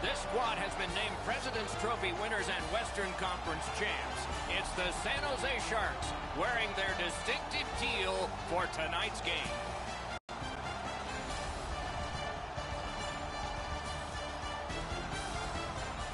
This squad has been named President's Trophy winners and Western Conference champs. It's the San Jose Sharks wearing their distinctive teal for tonight's game.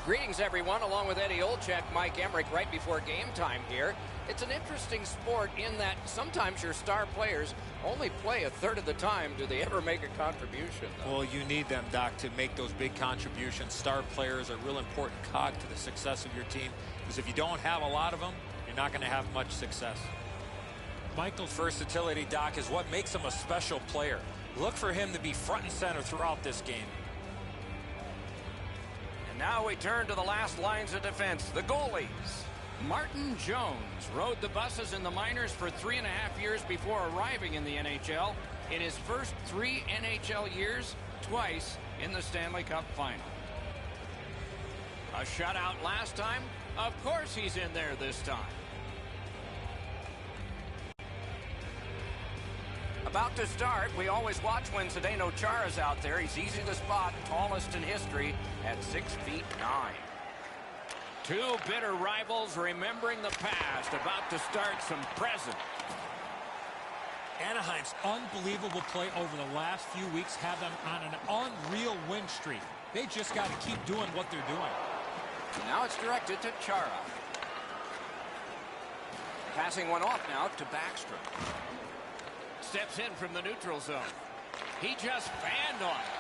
Greetings, everyone, along with Eddie Olczyk, Mike Emmerich, right before game time here. It's an interesting sport in that sometimes your star players only play a third of the time. Do they ever make a contribution, though? Well, you need them, Doc, to make those big contributions. Star players are a real important cog to the success of your team, because if you don't have a lot of them, you're not going to have much success. Michael's versatility, Doc, is what makes him a special player. Look for him to be front and center throughout this game. Now we turn to the last lines of defense, the goalies. Martin Jones rode the buses in the minors for 3.5 years before arriving in the NHL. In his first 3 NHL years, twice in the Stanley Cup final. A shutout last time? Of course he's in there this time. About to start, we always watch when Zdeno Chara's out there. He's easy to spot, tallest in history at 6'9". Two bitter rivals remembering the past, about to start some present. Anaheim's unbelievable play over the last few weeks have them on an unreal win streak. They just got to keep doing what they're doing. Now it's directed to Chara. Passing one off now to Backstrom. Steps in from the neutral zone. He just fanned on it.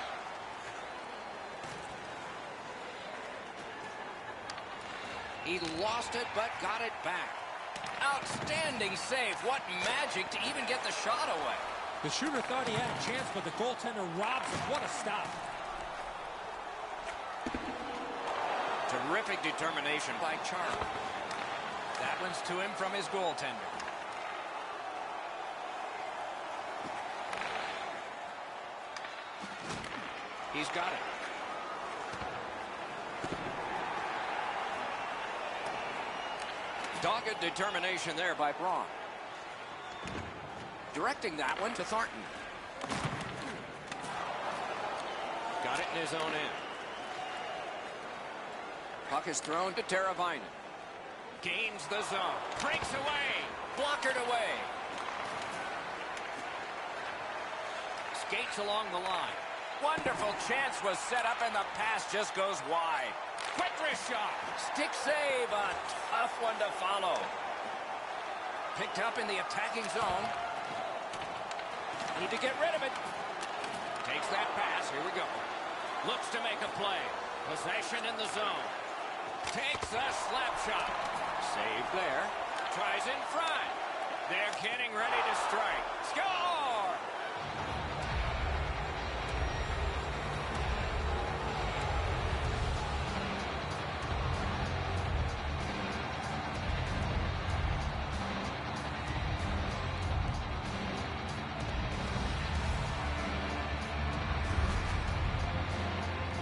He lost it, but got it back. Outstanding save. What magic to even get the shot away. The shooter thought he had a chance, but the goaltender robs him. What a stop. Terrific determination by Chara. That one's to him from his goaltender. He's got it. Dogged determination there by Braun. Directing that one to Thornton. Got it in his own end. Puck is thrown to Teravainen. Gains the zone. Breaks away. Blockered away. Skates along the line. Wonderful chance was set up, and the pass just goes wide. Quick wrist shot. Stick save, a tough one to follow. Picked up in the attacking zone. Need to get rid of it. Takes that pass. Here we go. Looks to make a play. Possession in the zone. Takes a slap shot. Save there. Tries in front. They're getting ready to strike. Score!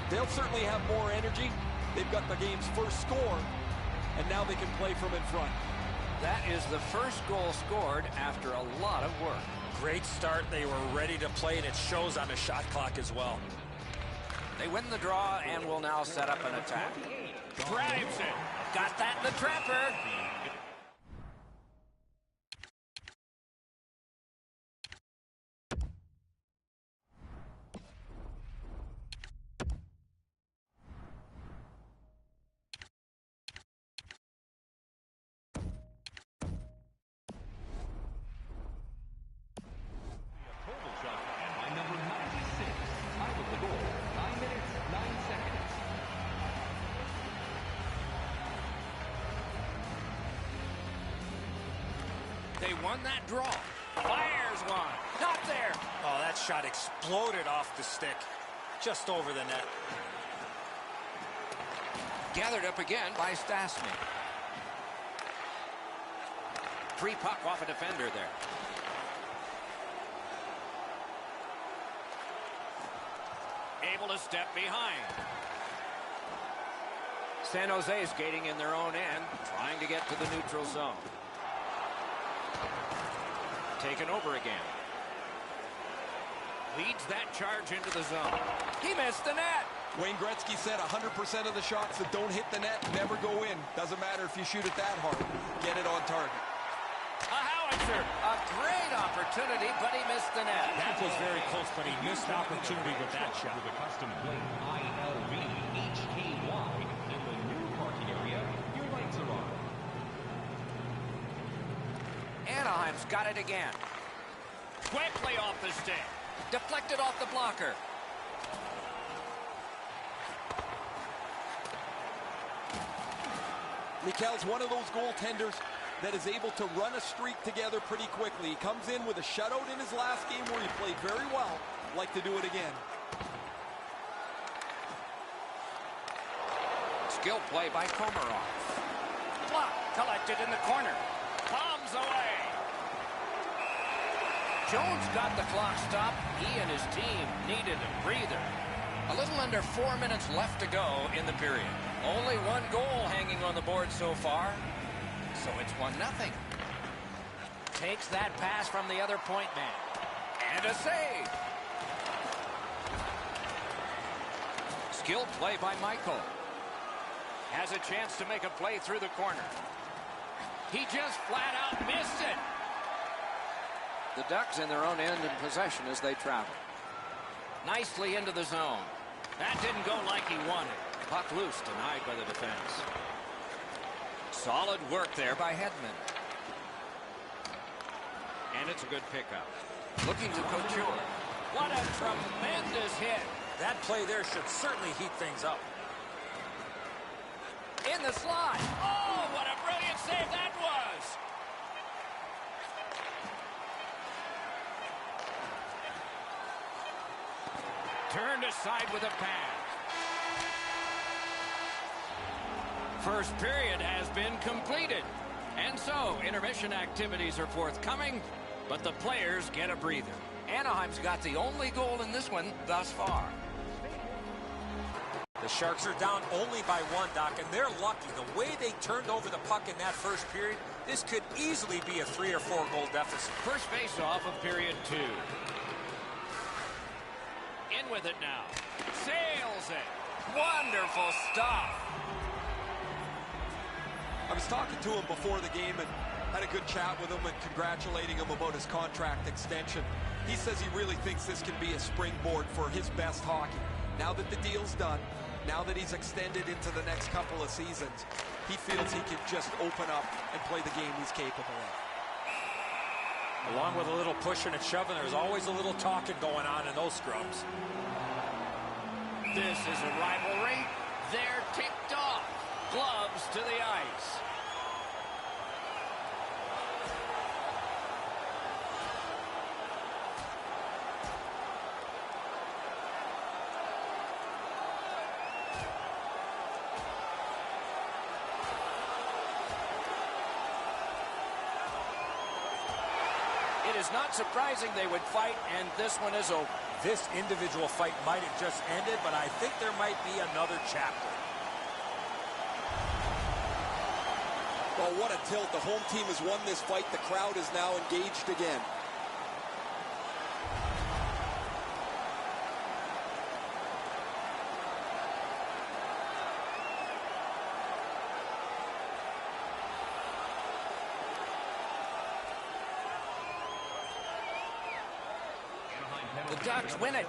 They'll certainly have more energy. They've got the game's first score, and now they can play from in front. That is the first goal scored after a lot of work. Great start. They were ready to play, and it shows on the shot clock as well. They win the draw and will now set up an attack. Drives it. Got that in the trapper. They won that draw. Fires one. Not there. Oh, that shot exploded off the stick. Just over the net. Gathered up again by Stastny. Free puck off a defender there. Able to step behind. San Jose is skating in their own end, trying to get to the neutral zone. Taken over again. Leads that charge into the zone. He missed the net. Wayne Gretzky said 100% of the shots that don't hit the net never go in. Doesn't matter if you shoot it that hard. Get it on target. A howitzer. A great opportunity, but he missed the net. That was very close, but he missed opportunity with that shot. With a custom plate ILV-HKY in the new parking area, your lights are on. Anaheim's got it again. Quickly off the stick. Deflected off the blocker. Mikel's one of those goaltenders that is able to run a streak together pretty quickly. He comes in with a shutout in his last game where he played very well. Like to do it again. Skill play by Komarov. Block collected in the corner. Bombs away. Jones got the clock stopped. He and his team needed a breather. A little under 4 minutes left to go in the period. Only one goal hanging on the board so far. So it's 1-0. Takes that pass from the other point man. And a save. Skill play by Michael. Has a chance to make a play through the corner. He just flat out missed it. The Ducks in their own end in possession as they travel. Nicely into the zone. That didn't go like he wanted. Puck loose, denied by the defense. Solid work there by Hedman. And it's a good pickup. Looking to Couture. What a tremendous hit. That play there should certainly heat things up. In the slot. Oh, what a brilliant save that was. Turned aside with a pass. First period has been completed. And so, intermission activities are forthcoming, but the players get a breather. Anaheim's got the only goal in this one thus far. The Sharks are down only by 1, Doc, and they're lucky. The way they turned over the puck in that first period, this could easily be a 3 or 4 goal deficit. First face-off of period 2. In with it now. Sails it. Wonderful stuff. I was talking to him before the game and had a good chat with him and congratulating him about his contract extension. He says he really thinks this can be a springboard for his best hockey. Now that the deal's done, now that he's extended into the next couple of seasons, he feels he can just open up and play the game he's capable of. Along with a little pushing and shoving, there's always a little talking going on in those scrums. This is a rivalry. They're ticked off. Gloves to the ice. It is not surprising they would fight, and this one is over. This individual fight might have just ended, but I think there might be another chapter. Well, what a tilt. The home team has won this fight. The crowd is now engaged again. The Ducks win it. A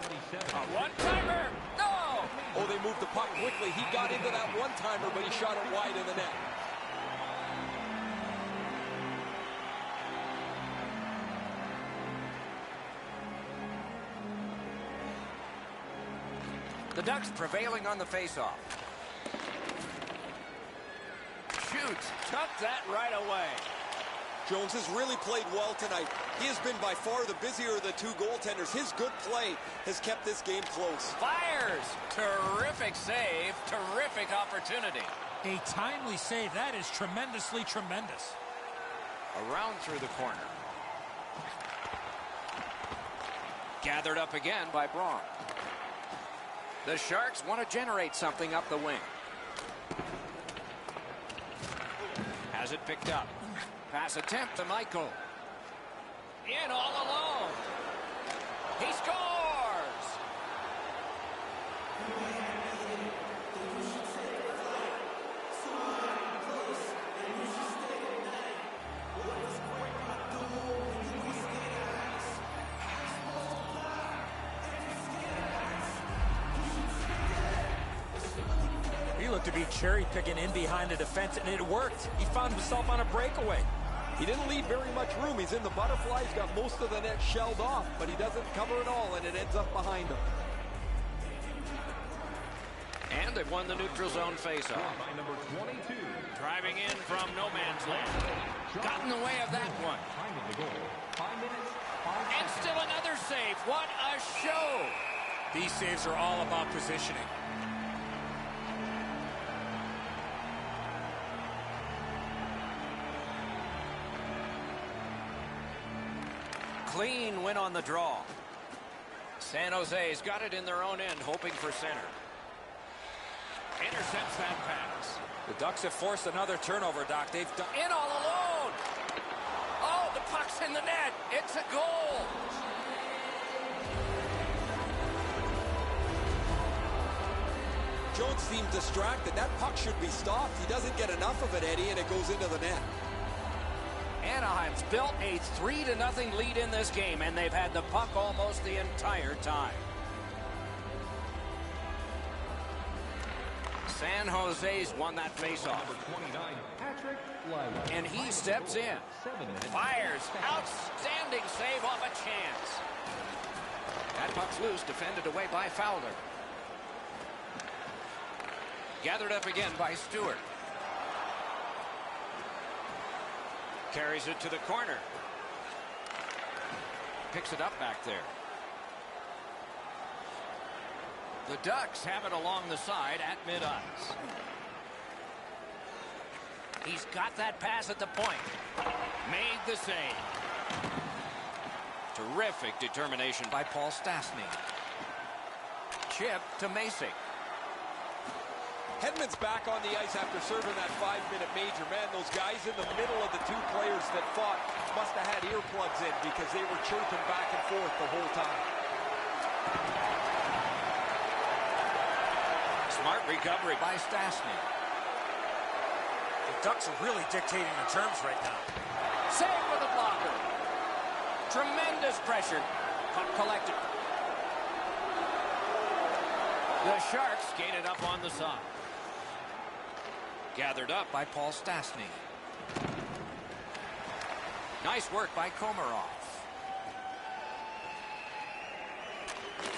one-timer. No! Oh, they moved the puck quickly. He got into that one-timer, but he shot it wide in the net. The Ducks prevailing on the faceoff. Shoots. Took that right away. Jones has really played well tonight. He has been by far the busier of the two goaltenders. His good play has kept this game close. Fires. Terrific save. Terrific opportunity. A timely save. That is tremendously tremendous. Around through the corner. Gathered up again by Braun. The Sharks want to generate something up the wing. Has it picked up. Pass attempt to Michael. In all alone. He scores! to be cherry-picking in behind the defense, and it worked. He found himself on a breakaway. He didn't leave very much room. He's in the butterfly. He's got most of the net shelled off, but he doesn't cover it all, and it ends up behind him. And they've won the neutral zone faceoff. By number 22. Driving in from no man's land. Got in the way of that one. Time of the goal. 5 minutes. 5 And still another save. What a show. These saves are all about positioning. Clean win on the draw. San Jose's got it in their own end, hoping for center. Intercepts that pass. The Ducks have forced another turnover, Doc. They've done In all alone. Oh, the puck's in the net. It's a goal. Jones seemed distracted. That puck should be stopped. He doesn't get enough of it, Eddie, and it goes into the net. Anaheim's built a 3-0 lead in this game, and they've had the puck almost the entire time. San Jose's won that faceoff. Number 29. Patrick Lyle. And he steps in. 7 minutes. Fires. Outstanding save off a chance. That puck's loose, defended away by Fowler. Gathered up again by Stewart. Carries it to the corner. Picks it up back there. The Ducks have it along the side at mid-ice. He's got that pass at the point. Made the save. Terrific determination by Paul Stastny. Chip to Masick. Hedman's back on the ice after serving that 5-minute major. Man, those guys in the middle of the two players that fought must have had earplugs in because they were chirping back and forth the whole time. Smart recovery by Stastny. the Ducks are really dictating the terms right now. Save with a blocker. Tremendous pressure. Puck collected. The Sharks skated up on the side. Gathered up by Paul Stastny. Nice work by Komarov.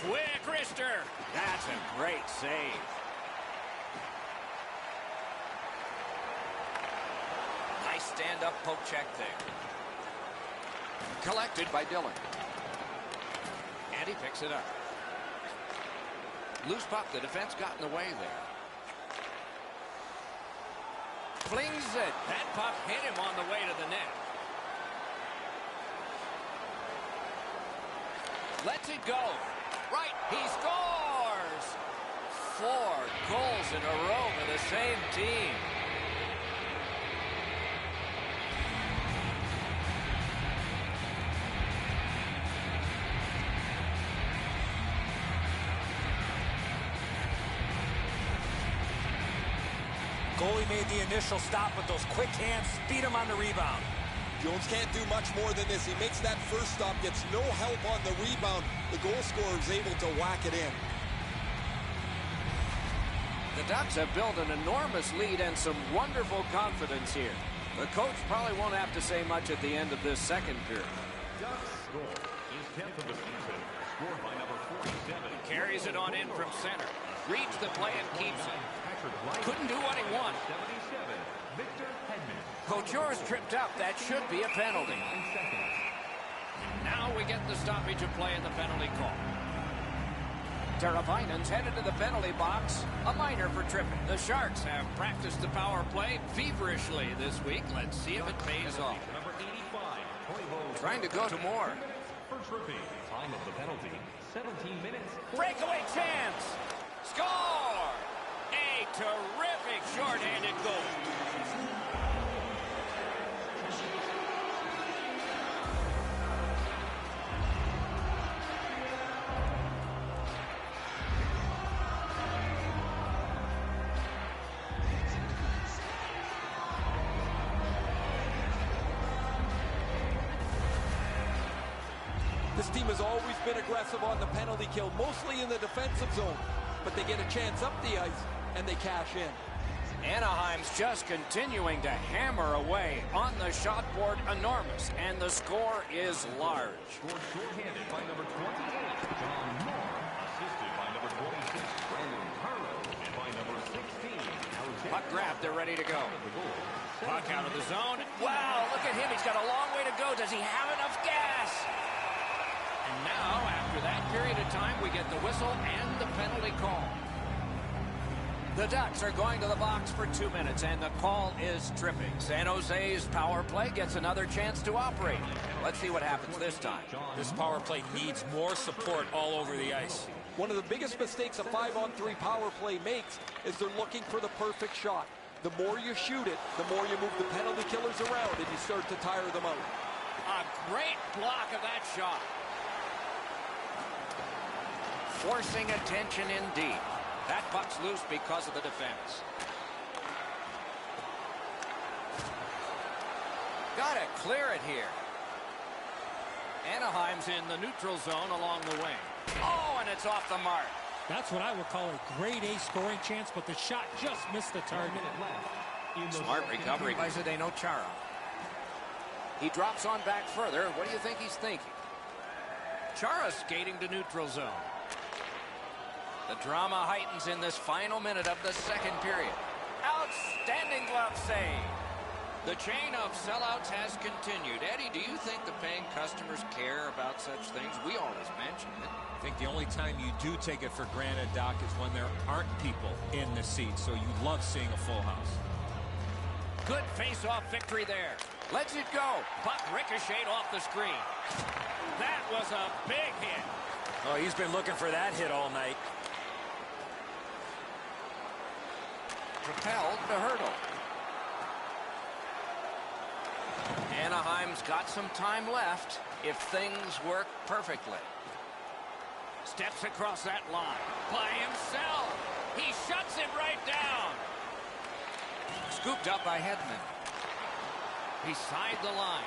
Quick wrister. That's a great save. Nice stand-up poke check there. Collected by Dillon. And he picks it up. Loose puck, the defense got in the way there. Flings it. That puck hit him on the way to the net. Lets it go. Right, he scores! 4 goals in a row for the same team. Goalie made the initial stop with those quick hands, speed him on the rebound. Jones can't do much more than this. He makes that first stop, gets no help on the rebound. The goal scorer is able to whack it in. The Ducks have built an enormous lead and some wonderful confidence here. The coach probably won't have to say much at the end of this second period. Ducks score his 10th of the season. Scored by number 47. Carries it on in from center. Reads the play and keeps it. Couldn't do what he wanted. 77. Victor Hedman. Couture's tripped up. That should be a penalty. Now we get the stoppage of play in the penalty call. Teravainen's headed to the penalty box. A minor for tripping. The Sharks have practiced the power play feverishly this week. Let's see if it pays off. Number 85. Toivo. Trying to go to more. For tripping. Time of the penalty. 17 minutes. Breakaway chance. Score! A terrific shorthanded goal. This team has always been aggressive on the penalty kill, mostly in the defensive zone. But they get a chance up the ice, and they cash in. Anaheim's just continuing to hammer away on the shot board, enormous, and the score is large. Scored shorthanded by number 28, John Moore. Assisted by number 26, Brandon Carlo. And by number 16, Puck grab, they're ready to go. Puck out of the zone. Wow, look at him. He's got a long way to go. Does he have enough gas? And now, after that period of time, we get the whistle and the penalty call. The Ducks are going to the box for 2 minutes, and the call is tripping. San Jose's power play gets another chance to operate. Let's see what happens this time. This power play needs more support all over the ice. One of the biggest mistakes a 5-on-3 power play makes is they're looking for the perfect shot. The more you shoot it, the more you move the penalty killers around, and you start to tire them out. A great block of that shot. Forcing attention indeed. That puck's loose because of the defense. Gotta clear it here. Anaheim's in the neutral zone along the wing. Oh, and it's off the mark. That's what I would call a grade A scoring chance, but the shot just missed the target. Smart recovery by Zdeno Chara. He drops on back further. What do you think he's thinking? Chara skating to neutral zone. The drama heightens in this final minute of the second period. Outstanding glove save. The chain of sellouts has continued. Eddie, do you think the paying customers care about such things? We always mention it. I think the only time you do take it for granted, Doc, is when there aren't people in the seats, so you love seeing a full house. Good face-off victory there. Lets it go. Puck ricocheted off the screen. That was a big hit. Oh, he's been looking for that hit all night. Propelled to hurdle. Anaheim's got some time left if things work perfectly. Steps across that line by himself. He shuts him right down. Scooped up by Hedman. Beside the line.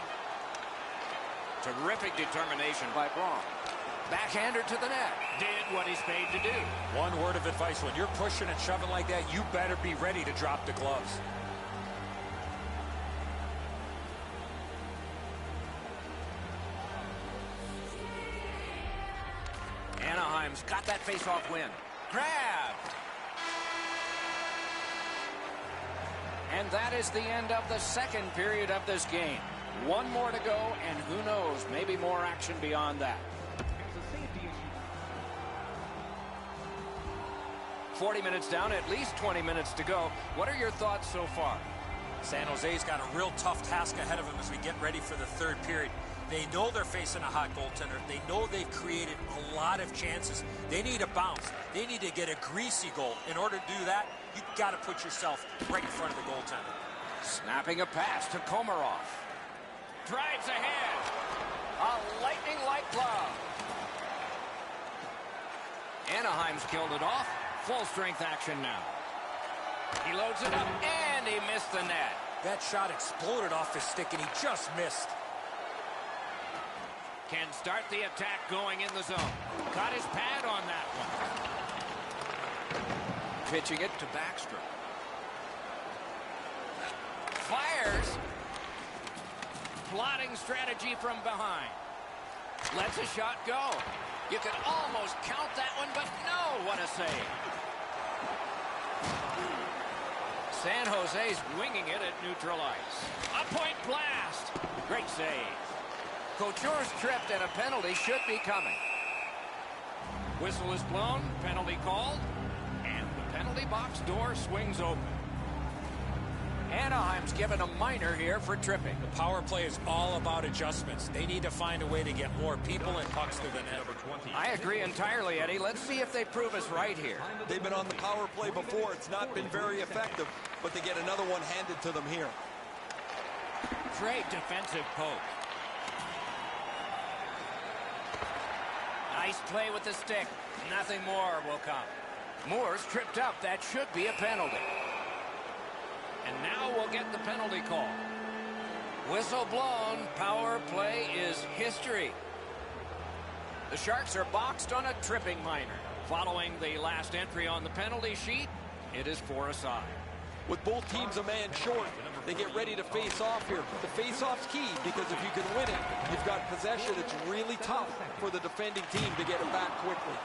Terrific determination by Braun. Backhander to the net. Did what he's paid to do. One word of advice, when you're pushing and shoving like that, you better be ready to drop the gloves. Anaheim's got that face-off win. Grabbed. And that is the end of the second period of this game. One more to go, and who knows, maybe more action beyond that. 40 minutes down, at least 20 minutes to go. What are your thoughts so far? San Jose's got a real tough task ahead of them as we get ready for the third period. They know they're facing a hot goaltender. They know they've created a lot of chances. They need a bounce. They need to get a greasy goal. In order to do that, you've got to put yourself right in front of the goaltender. Snapping a pass to Komarov. Drives ahead. A lightning-like glove. Anaheim's killed it off. Full strength action now. He loads it up, and he missed the net. That shot exploded off his stick, and he just missed. Can start the attack going in the zone. Got his pad on that one. Pitching it to Backstrom. Fires. Plotting strategy from behind. Lets a shot go. You could almost count that one, but no, what a save. San Jose's winging it at neutral ice. A point blast. Great save. Couture's tripped and a penalty should be coming. Whistle is blown, penalty called, and the penalty box door swings open. Anaheim's given a minor here for tripping. The power play is all about adjustments. They need to find a way to get more people and pucks to the net. I agree entirely, Eddie. Let's see if they prove us right here. They've been on the power play before. It's not been very effective, but they get another one handed to them here. Great defensive poke. Nice play with the stick. Nothing more will come. Moore's tripped up. That should be a penalty. And now we'll get the penalty call. Whistle blown. Power play is history. The Sharks are boxed on a tripping minor. Following the last entry on the penalty sheet, it is for a side. With both teams a man short, they get ready to face off here. The face-off's key because if you can win it, you've got possession. It's really tough for the defending team to get it back quickly.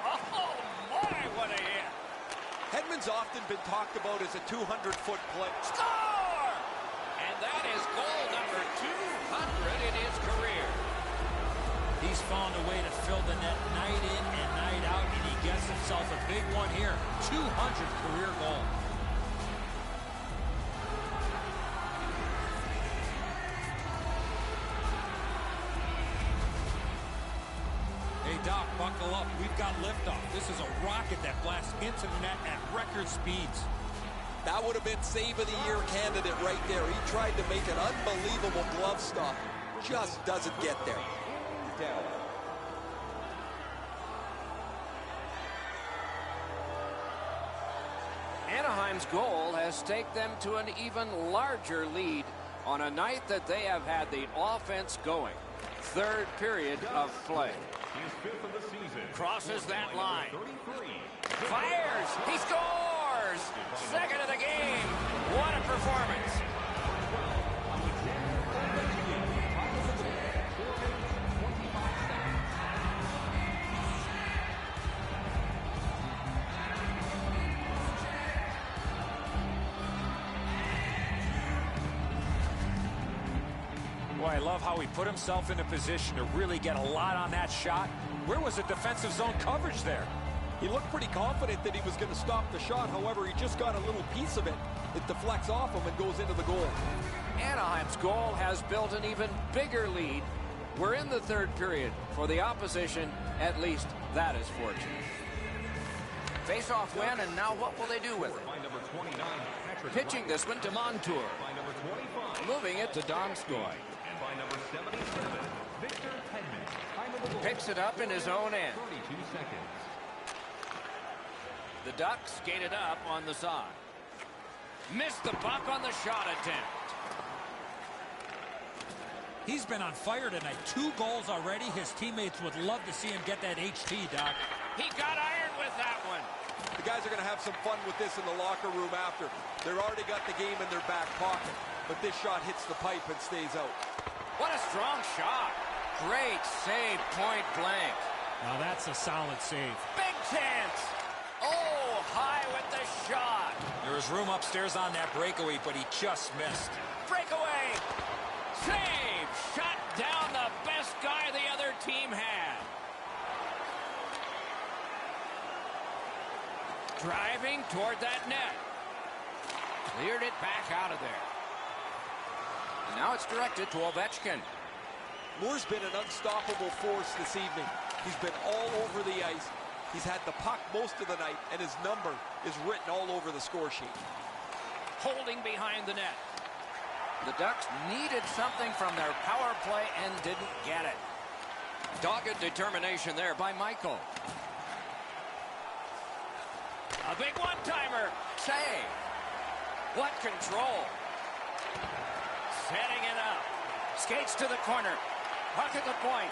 Oh, my, what a hit. Hedman's often been talked about as a 200-foot play. Score! And that is goal number 200 in his career. He's found a way to fill the net night in and night out, and he gets himself a big one here. 200 career goal. Hey, Doc, buckle up. We've got liftoff. This is a rocket that blasts into the net at record speeds. That would have been save of the year candidate right there. He tried to make an unbelievable glove stop. Just doesn't get there. Anaheim's goal has taken them to an even larger lead on a night that they have had the offense going. Third period of play. Crosses that line. Fires. He scores. Second of the game. What a performance. Boy, I love how he put himself in a position to really get a lot on that shot. Where was the defensive zone coverage there? He looked pretty confident that he was going to stop the shot. However, he just got a little piece of it. It deflects off him and goes into the goal. Anaheim's goal has built an even bigger lead. We're in the third period. For the opposition, at least that is fortunate. Face-off win, and now what will they do with it? Pitching this one to Montour. Moving it to Donskoy. Picks it up in his own end. The Ducks skated up on the side. Missed the puck on the shot attempt. He's been on fire tonight. 2 goals already. His teammates would love to see him get that HT, Doc. He got iron with that one. The guys are going to have some fun with this in the locker room after. They've already got the game in their back pocket. But this shot hits the pipe and stays out. What a strong shot. Great save, point blank. Now that's a solid save. Big chance. Oh, high with the shot. There was room upstairs on that breakaway, but he just missed. Breakaway. Save. Shut down the best guy the other team had. Driving toward that net. Cleared it back out of there. And now it's directed to Ovechkin. Moore's been an unstoppable force this evening. He's been all over the ice. He's had the puck most of the night, and his number is written all over the score sheet. Holding behind the net. The Ducks needed something from their power play and didn't get it. Dogged determination there by Michael. A big one-timer. Save. What control. Setting it up. Skates to the corner. Puck at the point.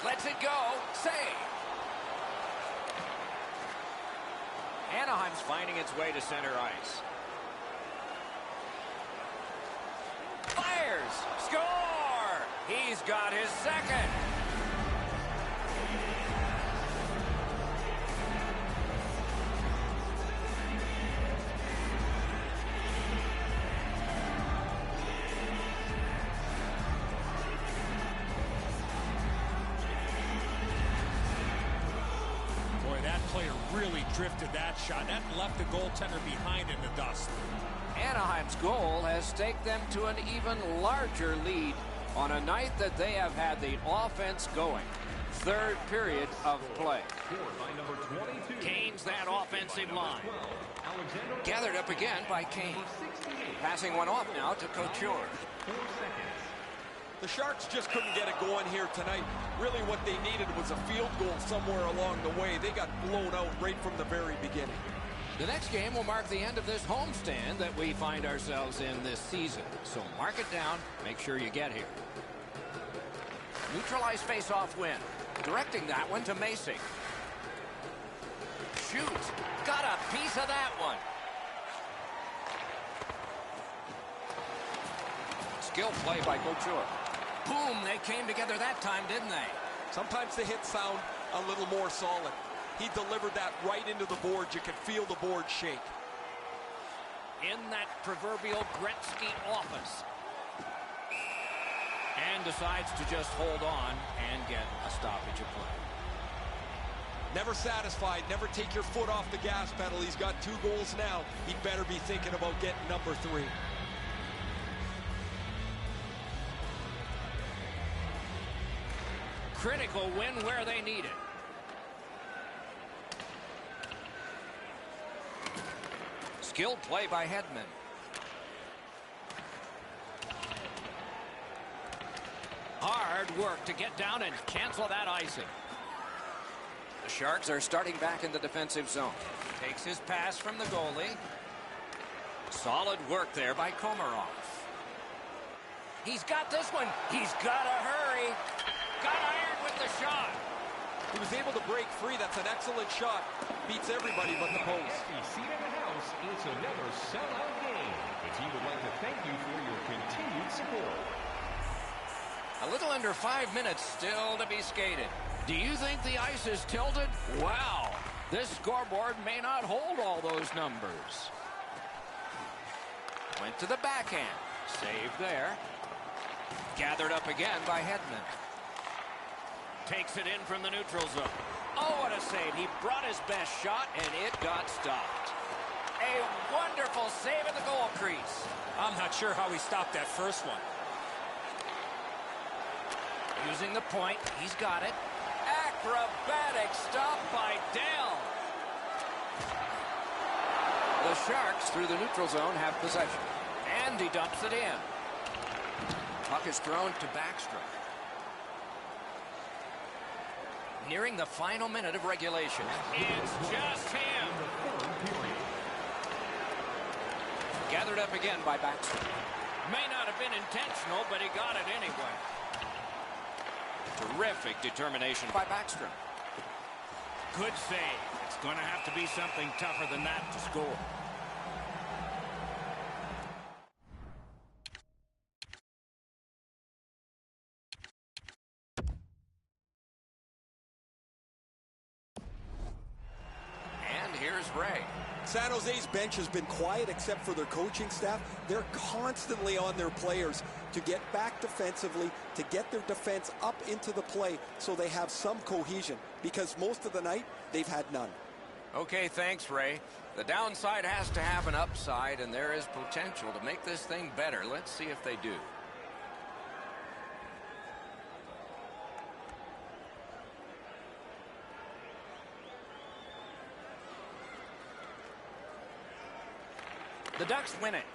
Lets it go. Save. Anaheim's finding its way to center ice. Fires. Score. He's got his second. Really drifted that shot. That left the goaltender behind in the dust. Anaheim's goal has taken them to an even larger lead on a night that they have had the offense going. Third period of play. Kane's that offensive line. Gathered up again by Kane. Passing one off now to Couture. The Sharks just couldn't get it going here tonight. Really what they needed was a field goal somewhere along the way. They got blown out right from the very beginning. The next game will mark the end of this homestand that we find ourselves in this season. So mark it down. Make sure you get here. Neutralize face-off win. Directing that one to Macy. Shoots. Got a piece of that one. Skill play by Couture. Boom, they came together that time, didn't they? Sometimes the hits sound a little more solid. He delivered that right into the board. You could feel the board shake. In that proverbial Gretzky office. And decides to just hold on and get a stoppage of play. Never satisfied. Never take your foot off the gas pedal. He's got 2 goals now. He'd better be thinking about getting number 3. Critical win where they need it. Skilled play by Hedman. Hard work to get down and cancel that icing. The Sharks are starting back in the defensive zone. Takes his pass from the goalie. Solid work there by Komarov. He's got this one. He's got to hurry. Got iron with the shot. He was able to break free. That's an excellent shot. Beats everybody but the post. Every seat in the house, it's another sellout game. The team would like to thank you for your continued support. A little under 5 minutes still to be skated. Do you think the ice is tilted? Wow. This scoreboard may not hold all those numbers. Went to the backhand. Save there. Gathered up again by Hedman. Takes it in from the neutral zone. Oh, what a save. He brought his best shot, and it got stopped. A wonderful save at the goal crease. I'm not sure how he stopped that first one. Using the point. He's got it. Acrobatic stop by Dell. The Sharks, through the neutral zone, have possession. And he dumps it in. Puck is thrown to Backstrom. Nearing the final minute of regulation. It's just him. Gathered up again by Backstrom. May not have been intentional, but he got it anyway. Terrific determination by Backstrom. Good save. It's going to have to be something tougher than that to score. And here's Ray. San Jose's bench has been quiet except for their coaching staff. They're constantly on their players to get back defensively, to get their defense up into the play so they have some cohesion, because most of the night they've had none. Okay, thanks, Ray. The downside has to have an upside, and there is potential to make this thing better. Let's see if they do. The Ducks win it.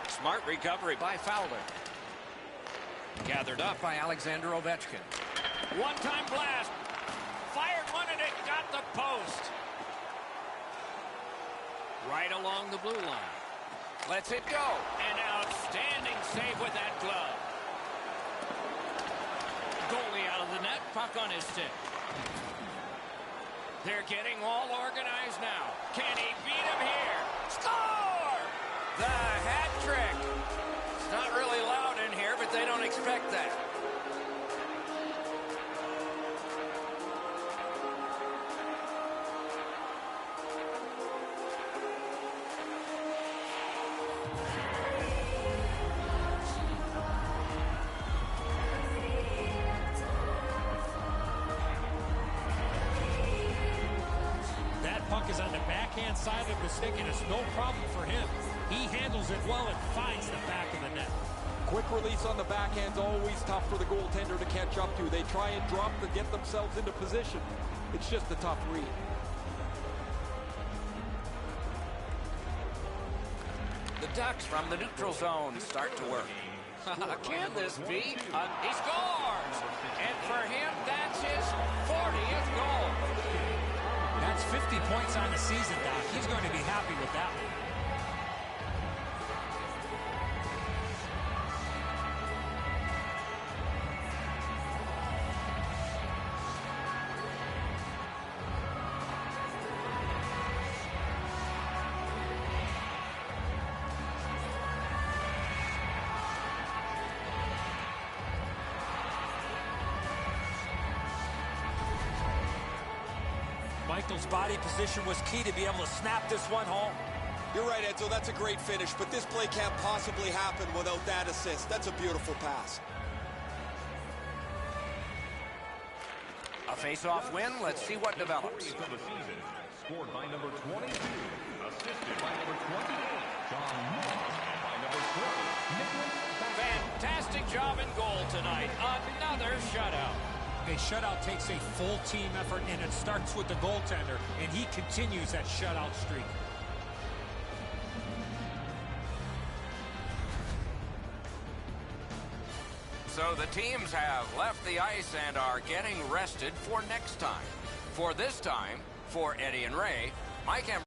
Smart recovery by Fowler. Gathered up by Alexander Ovechkin. One-time blast. Fired one and it got the post. Right along the blue line. Lets it go. An outstanding save with that glove. Goalie out of the net. Puck on his stick. They're getting all organized now. Can he beat him here? Score! The hat trick. It's not really loud in here, but they don't expect that. Puck is on the backhand side of the stick, and it's no problem for him. He handles it well and finds the back of the net. Quick release on the backhand's always tough for the goaltender to catch up to. They try and drop to get themselves into position. It's just a tough read. The Ducks from the neutral zone start to work. Can this be? He scores! And for him, that's his 40th goal. That's 50 points on the season, Doc. He's going to be happy with that one. Michael's body position was key to be able to snap this one home. You're right, Edzo. That's a great finish, but this play can't possibly happen without that assist. That's a beautiful pass. A face-off win. Let's see what develops. Of the season, scored by number 22, assisted by number 28, John Moore, and by number 20, Nicholas. Fantastic job in goal tonight. Another shutout. A shutout takes a full team effort, and it starts with the goaltender, and he continues that shutout streak. So the teams have left the ice and are getting rested for next time. For this time, for Eddie and Ray, Mike Emrick.